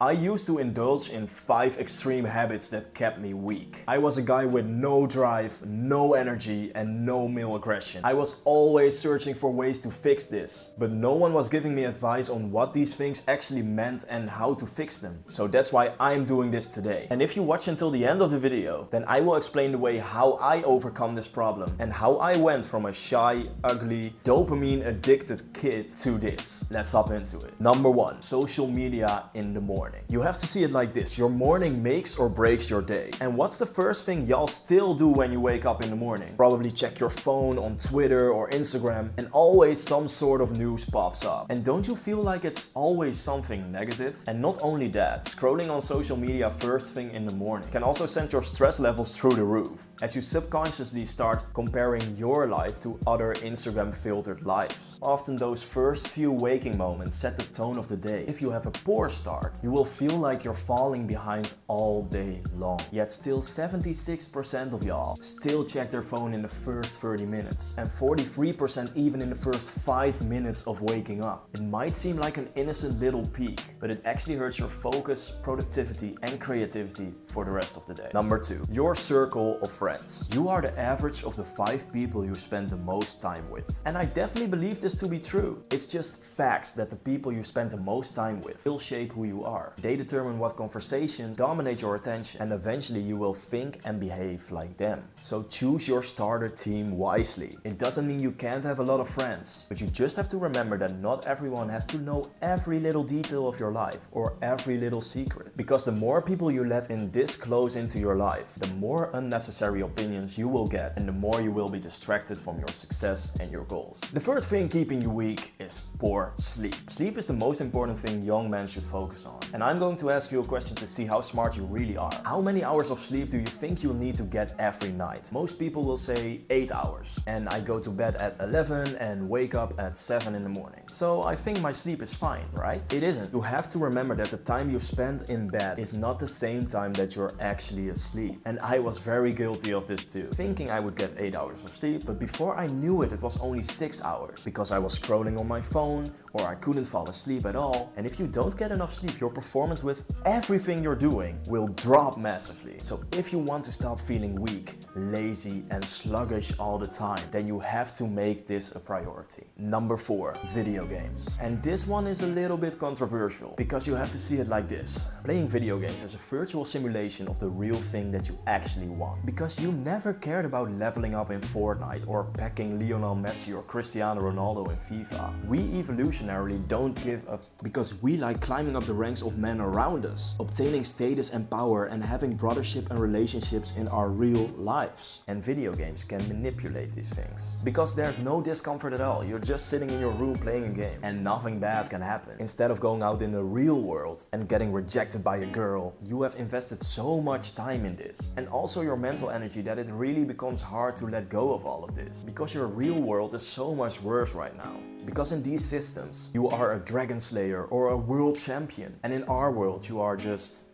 I used to indulge in 5 extreme habits that kept me weak. I was a guy with no drive, no energy, and no male aggression. I was always searching for ways to fix this, but no one was giving me advice on what these things actually meant and how to fix them. So that's why I'm doing this today. And if you watch until the end of the video, then I will explain the way how I overcome this problem and how I went from a shy, ugly, dopamine addicted kid to this. Let's hop into it. Number 1, social media in the morning. You have to see it like this. Your morning makes or breaks your day. And what's the first thing y'all still do when you wake up in the morning? Probably check your phone on Twitter or Instagram, and always some sort of news pops up. And don't you feel like it's always something negative? And not only that, scrolling on social media first thing in the morning can also send your stress levels through the roof, as you subconsciously start comparing your life to other Instagram filtered lives. Often those first few waking moments set the tone of the day. If you have a poor start, you will feel like you're falling behind all day long. Yet still 76% of y'all still check their phone in the first 30 minutes and 43% even in the first 5 minutes of waking up. It might seem like an innocent little peak, but it actually hurts your focus, productivity, and creativity for the rest of the day. Number 2, your circle of friends. You are the average of the 5 people you spend the most time with. And I definitely believe this to be true. It's just facts that the people you spend the most time with will shape who you are. They determine what conversations dominate your attention, and eventually you will think and behave like them. So choose your starter team wisely. It doesn't mean you can't have a lot of friends, but you just have to remember that not everyone has to know every little detail of your life or every little secret. Because the more people you let in this close into your life, the more unnecessary opinions you will get, and the more you will be distracted from your success and your goals. The first thing keeping you weak is poor sleep. Sleep is the most important thing young men should focus on. And I'm going to ask you a question to see how smart you really are. How many hours of sleep do you think you'll need to get every night? Most people will say 8 hours. And I go to bed at 11 and wake up at 7 in the morning. So I think my sleep is fine, right? It isn't. You have to remember that the time you spend in bed is not the same time that you're actually asleep. And I was very guilty of this too. Thinking I would get 8 hours of sleep, but before I knew it, it was only 6 hours. Because I was scrolling on my phone, or I couldn't fall asleep at all. And if you don't get enough sleep, your performance with everything you're doing will drop massively. So if you want to stop feeling weak, lazy, and sluggish all the time, then you have to make this a priority. Number 4, video games. And this one is a little bit controversial, because you have to see it like this. Playing video games is a virtual simulation of the real thing that you actually want. Because you never cared about leveling up in Fortnite or packing Lionel Messi or Cristiano Ronaldo in FIFA. We evolutionarily don't give up because we like climbing up the ranks of men around us, obtaining status and power, and having brothership and relationships in our real lives. And video games can manipulate these things. Because there's no discomfort at all. You're just sitting in your room playing a game and nothing bad can happen. Instead of going out in the real world and getting rejected by a girl, you have invested so much time in this. And also your mental energy that it really becomes hard to let go of all of this. Because your real world is so much worse right now. Because in these systems, you are a dragon slayer or a world champion. And in our world, you are just,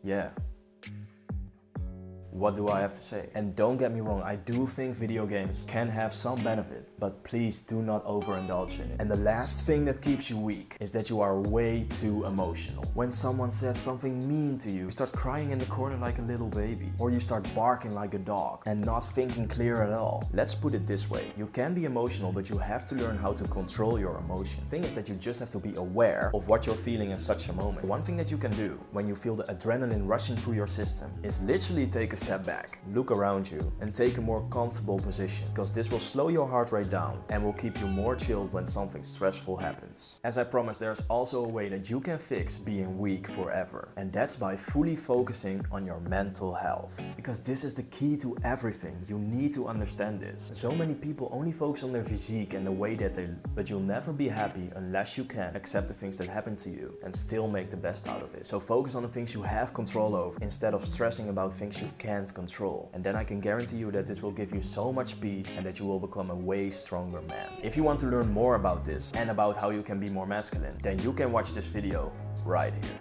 yeah. What do I have to say? And don't get me wrong, I do think video games can have some benefit, but please do not overindulge in it. And the last thing that keeps you weak is that you are way too emotional. When someone says something mean to you, you start crying in the corner like a little baby, or you start barking like a dog and not thinking clear at all. Let's put it this way, you can be emotional, but you have to learn how to control your emotion. The thing is that you just have to be aware of what you're feeling in such a moment. One thing that you can do when you feel the adrenaline rushing through your system is literally take a step back, look around you, and take a more comfortable position, because this will slow your heart rate down and will keep you more chilled when something stressful happens. As I promised, there's also a way that you can fix being weak forever, and that's by fully focusing on your mental health. Because this is the key to everything. You need to understand this. So many people only focus on their physique and the way that they look, but you'll never be happy unless you can accept the things that happen to you and still make the best out of it. So focus on the things you have control over instead of stressing about things you can't control. And then I can guarantee you that this will give you so much peace and that you will become a way stronger man. If you want to learn more about this and about how you can be more masculine, then you can watch this video right here.